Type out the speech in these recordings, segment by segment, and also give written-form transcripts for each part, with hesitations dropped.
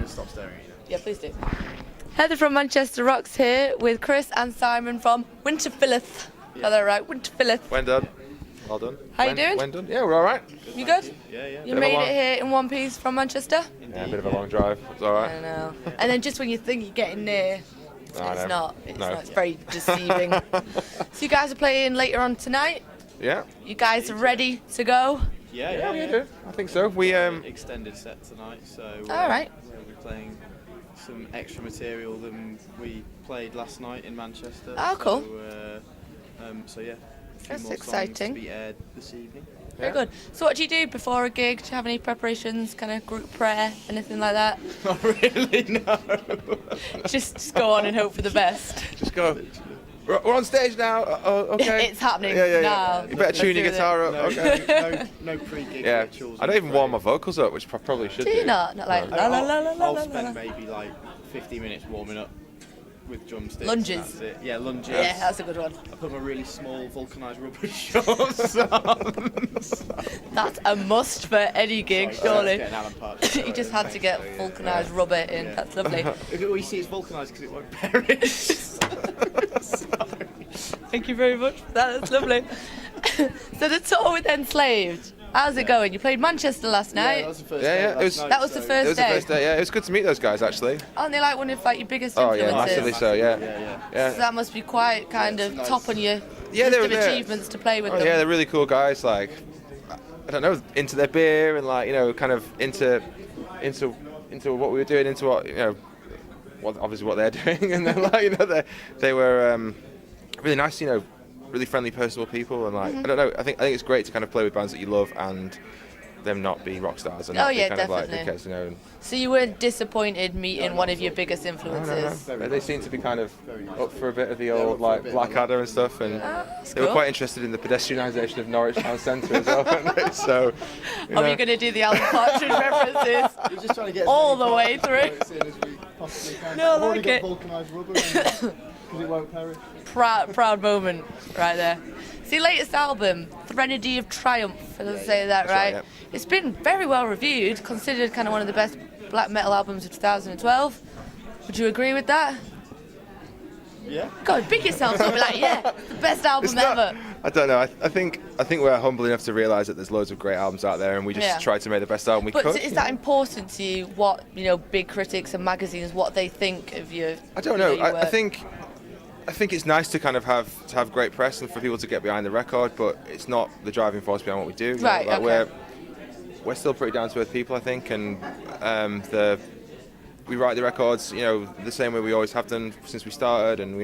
Stop staring at you. Yeah, please do. Heather from Manchester Rocks here with Chris and Simon from Winterfylleth. Got that right? Winterfylleth. When done. Well done. How you doing? When done? Yeah, we're all right. You good? Yeah. You made it here in one piece from Manchester? Yeah, a bit of a long drive. It's all right. I know. And then just when you think you're getting near, it's not. It's very deceiving. So you guys are playing later on tonight? Yeah. You guys are ready to go? Yeah. We do. I think so. We Extended set tonight, so all right. We're playing some extra material than we played last night in Manchester. Oh, cool. So yeah. A few That's more exciting. songs to be aired this evening. Very good. So what do you do before a gig? Do you have any preparations, kind of group prayer, anything like that? Not really, no. Just go on and hope for the best. just go. We're on stage now. Okay. It's happening Yeah. now. You better tune your Let's do guitar up. No, Okay. no pre-gig Yeah. rituals. I don't even warm my vocals up, which I probably should Do do. you not? Not like No. la la la la la I'll la. spend maybe like 50 minutes warming up with drumsticks. Lunges. That's it. Yeah, lunges. Yeah, that's a good one. I put my really small vulcanised rubber shorts on. That's a must for any gig, surely. Getting Alan Partridge. You just had to get vulcanised rubber in. Yeah. That's lovely. All you see is vulcanised because it won't perish. Sorry. Thank you very much for that. That's lovely. So the tour with Enslaved, how's it going? You played Manchester last night. Yeah, that was the first Yeah, day yeah, last it was- night, That was the so- first It was the day. first day. Yeah, it was good to meet those guys actually. Aren't they like one of like your biggest Oh influences? yeah, massively so. Yeah. Yeah. So that must be quite kind of nice. top on your Yeah, list of they're- achievements to play with Oh them. yeah, they're really cool guys. Like, I don't know, into their beer and like kind of into what we were doing, into what obviously what they're doing, and then like they were really nice, really friendly, personable people, and like I don't know, I think it's great to kind of play with bands that you love and them not be rock stars and Oh, not be yeah, kind of like definitely. dickheads, and So you weren't disappointed meeting one of your biggest influences? they seem to be kind of up for a bit of the old like Blackadder and stuff, and That's they were cool. quite interested in the pedestrianisation of Norwich Town Centre as well, weren't they? So, Are you going to do the Alan Partridge references We're just trying to get all the way through? No, I I've already like got it. vulcanised rubber because it won't perish. Proud moment right there. It's your latest album, Threnody of Triumph, if I say that right. right, It's been very well reviewed, considered kind of one of the best black metal albums of 2012. Would you agree with that? Yeah. God, pick yourself up, like, yeah, it's the best album ever. I don't know. I think we're humble enough to realise that there's loads of great albums out there, and we just Yeah. try to make the best album we But could. is that important to you? What big critics and magazines, what they think of you? I don't know. your I work? think it's nice to kind of have great press and for people to get behind the record, but it's not the driving force behind what we do. Right, Like, okay. we're still pretty down to earth people, I think, and we write the records, the same way we always have done since we started, and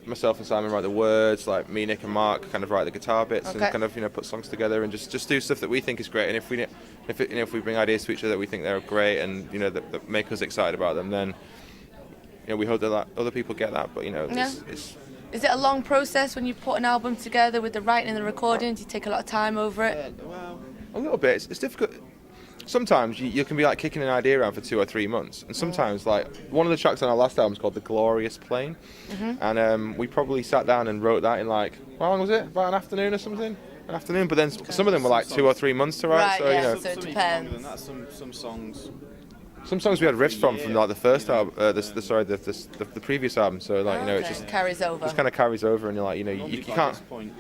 myself and Simon write the words, like me, Nick, and Mark kind of write the guitar bits Okay. and kind of put songs together and just do stuff that we think is great. And if we bring ideas to each other that we think they're great and that make us excited about them, then we hope that other people get that. But Yeah. it's Is it a long process when you put an album together with the writing and the recording? Do you take a lot of time over it? Well, a little bit. It's difficult. Sometimes you can be like kicking an idea around for 2 or 3 months, and sometimes like one of the tracks on our last album is called "The Glorious Plane," and we probably sat down and wrote that in like how long was it? About an afternoon or something. An afternoon, but then some of them were like 2 or 3 months to write. Right, so yeah. you know, So it some even depends. longer than that. Some songs. some songs we had riffs from like the first album, the previous album. So like it Okay. just Carries over. kind of carries over, and you're like Normally you by can't. this point,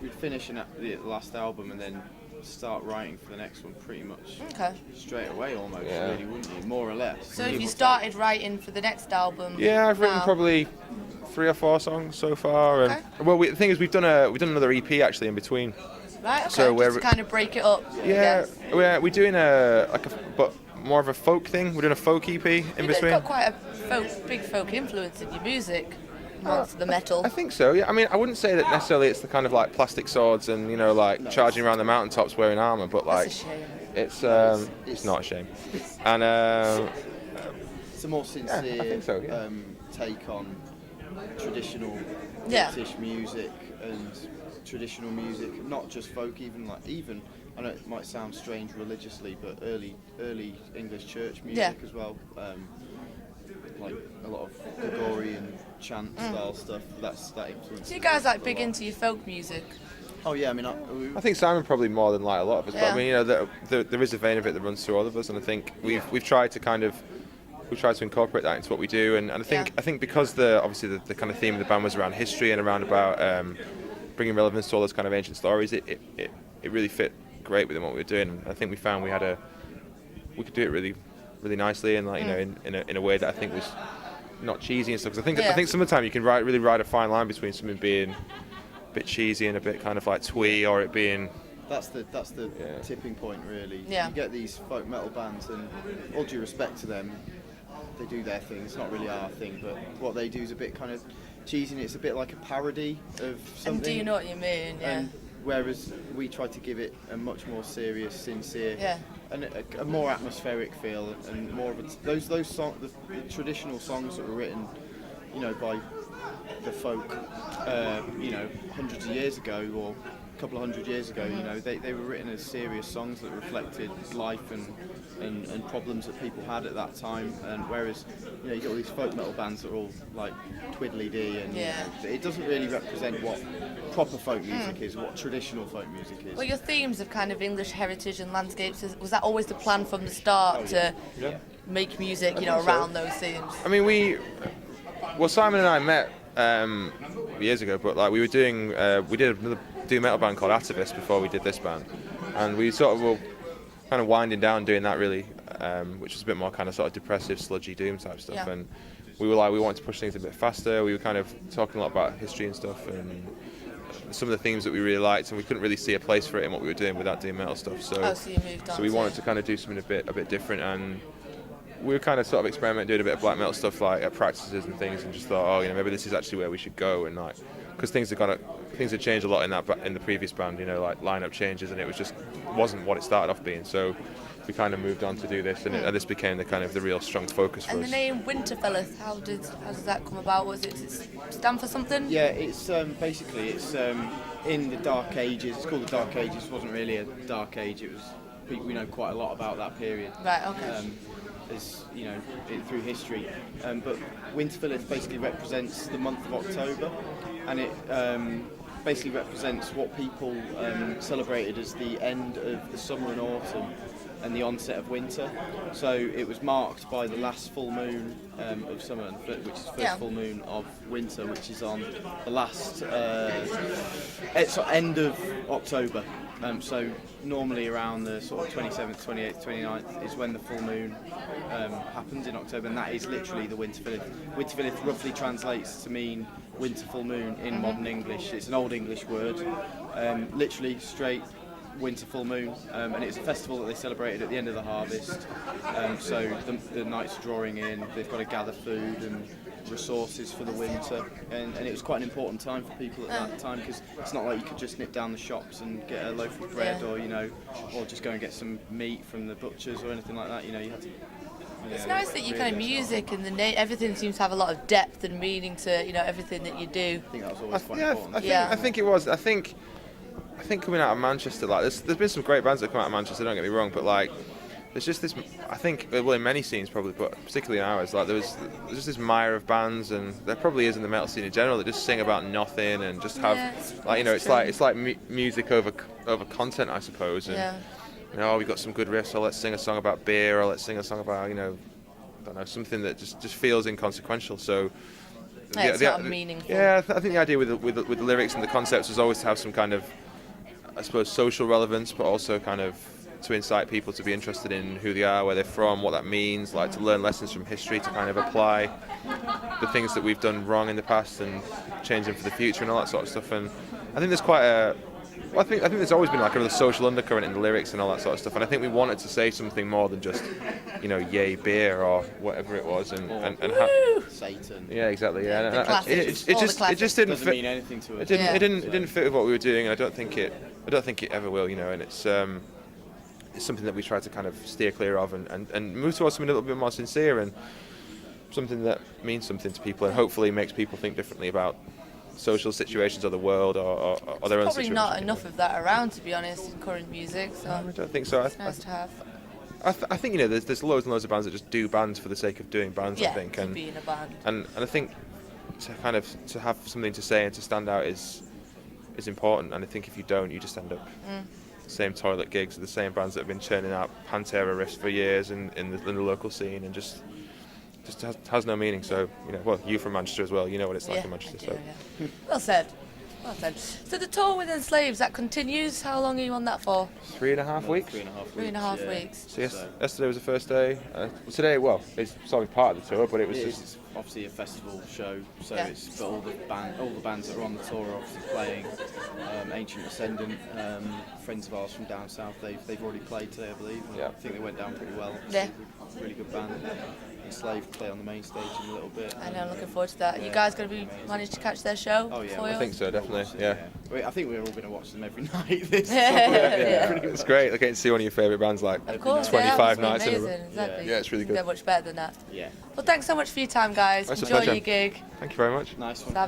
we'd finish the last album and then start writing for the next one pretty much Okay. straight away, almost, Yeah. really, wouldn't you? More or less. So if you started writing for the next album? Yeah, I've written now- probably 3 or 4 songs so far, and Okay. the thing is we've done another EP actually in between. Right. Okay. so we're- just to kind of break it up. I Yeah, guess. we're doing but more of a folk thing. We're doing a folk EP in You've between. got quite a big folk influence in your music, amongst the metal. I think so. Yeah, I mean, I wouldn't say that necessarily it's the kind of like plastic swords and like charging around the mountaintops wearing armor, but like That's a shame. it's not a shame. And It's a more sincere I think so, yeah. take on traditional Yeah. British music and traditional music, not just folk, even I know it might sound strange religiously, but early English church music as well. Like a lot of Gregorian chant style stuff. That influence. So you guys like big into your folk music? Oh yeah, I mean, I think Simon probably more than like a lot of us. But I mean, you know, there is a vein of it that runs through all of us, and I think we've tried to incorporate that into what we do, and I think because obviously the kind of theme of the band was around history and around about bringing relevance to all those kind of ancient stories, it really fit great within what we were doing. And I think we found we could do it really, really nicely, and like you know, in a way that I think was not cheesy and stuff. Because I think sometimes you can really ride a fine line between something being a bit cheesy and a bit kind of like twee, or it being. That's the tipping point, really. Yeah. You get these folk metal bands, and all due respect to them, they do their thing. It's not really our thing, but what they do is a bit kind of cheesy, and it's a bit like a parody of something. And do you know what you mean? Yeah. And whereas we try to give it a much more serious, sincere, and a more atmospheric feel, and more of those the traditional songs that were written, you know, by the folk, you know, hundreds of years ago or a couple of hundred years ago. You know, they were written as serious songs that reflected life and problems that people had at that time. And whereas, you know, you got all these folk metal bands that are all like twiddly-dee, and you know, it doesn't really represent what proper folk music is, what traditional folk music is. Well, your themes of kind of English heritage and landscapes, was that always the plan from the start to make music, you know, around those themes? I mean, Simon and I met years ago, but like we did another doom metal band called Atavist before we did this band, and we sort of were kind of winding down doing that really, which was a bit more kind of sort of depressive, sludgy doom type stuff, and we wanted to push things a bit faster. We were kind of talking a lot about history and stuff, and some of the themes that we really liked, and we couldn't really see a place for it in what we were doing with that doom metal stuff. So you moved on. So we wanted to kind of do something a bit different, and we were kind of sort of experimenting, doing a bit of black metal stuff like at practices and things, and just thought, you know, maybe this is actually where we should go, and like, because things had changed a lot in the previous band, you know, like lineup changes, and it wasn't what it started off being. So we kind of moved on to do this, and this became the real strong focus for us. And the name Winterfylleth, how does that come about? Does it stand for something? Yeah, it's basically in the Dark Ages. It's called the Dark Ages. It wasn't really a dark age. It was, we know quite a lot about that period. Right. Okay. As you know, through history, but Winterfylleth basically represents the month of October, and it basically represents what people celebrated as the end of the summer and autumn and the onset of winter. So it was marked by the last full moon of summer, which is the first full moon of winter, which is on the last end of October. So normally around the sort of 27th, 28th, 29th is when the full moon happens in October, and that is literally the Winterfylleth. Winterfylleth roughly translates to mean winter full moon in modern English. It's an old English word, literally straight winter full moon, and it's a festival that they celebrated at the end of the harvest. So the nights are drawing in, they've got to gather food and resources for the winter, and it was quite an important time for people at that time, because it's not like you could just nip down the shops and get a loaf of bread, or you know, or just go and get some meat from the butchers or anything like that. You know, you had to. It's nice that you kind of music and everything seems to have a lot of depth and meaning to, you know, everything that you do. I think that was always quite important. I think it was. I think coming out of Manchester, like there's been some great bands that come out of Manchester. Don't get me wrong, but like. There's just this, I think, well, in many scenes probably, but particularly in ours, like there's just this mire of bands, and there probably is in the metal scene in general, that just sing about nothing and just have, like, you know, it's like music over content, I suppose. And, you know, we've got some good riffs, so let's sing a song about beer, or let's sing a song about, you know, I don't know, something that just feels inconsequential. So it's not meaningful. Yeah, I think the idea with the lyrics and the concepts was always to have some kind of, I suppose, social relevance, but also kind of to incite people to be interested in who they are, where they're from, what that means, like to learn lessons from history, to kind of apply the things that we've done wrong in the past and change them for the future and all that sort of stuff. And I think there's quite a, well, I think there's always been like a real social undercurrent in the lyrics and all that sort of stuff. And I think we wanted to say something more than just, you know, yay beer or whatever it was, and Satan. Yeah, exactly. Yeah, it just didn't doesn't fit. mean anything to us. It didn't fit with what we were doing, and I don't think it ever will. You know, and it's something that we try to kind of steer clear of and move towards something a little bit more sincere and something that means something to people and hopefully makes people think differently about social situations or the world or their own situations. Probably not enough of that around, to be honest, in current music. So I don't think so. It's nice to have. I think, you know, there's loads and loads of bands that just do bands for the sake of doing bands. I think, and be in a band. And I think to have something to say and to stand out is is important, and I think if you don't, you just end up the same toilet gigs with the same bands that have been churning out Pantera riffs for years in the local scene, and just has no meaning. So, you know, well, you from Manchester as well, you know what it's like in Manchester. I do. Well said. Well said. So the tour with Enslaved, that continues. How long are you on that for? 3.5 weeks. 3.5 weeks. So yesterday was the first day. Today, well, it's sort of part of the tour, but it was It's obviously a festival show, so it's but all the bands that are on the tour are obviously playing. Ancient Ascendant, friends of ours from down south, they've already played today, I believe. I think they went down pretty well. Yeah. Really good band. Enslaved play on the main stage in a little bit. I know, I'm looking forward to that. You guys going to be managed to catch their show? Oh yeah, for you? I think so, definitely. Yeah. I think we're all going to watch them every night this It's great. I get to see one of your favourite bands like Of course, 25 yeah, nights in a row. Exactly. Yeah, it's really good. They're much better than that. Yeah. Well, thanks so much for your time, guys. It's a Enjoy pleasure. your gig. Thank you very much. Nice one. Savage.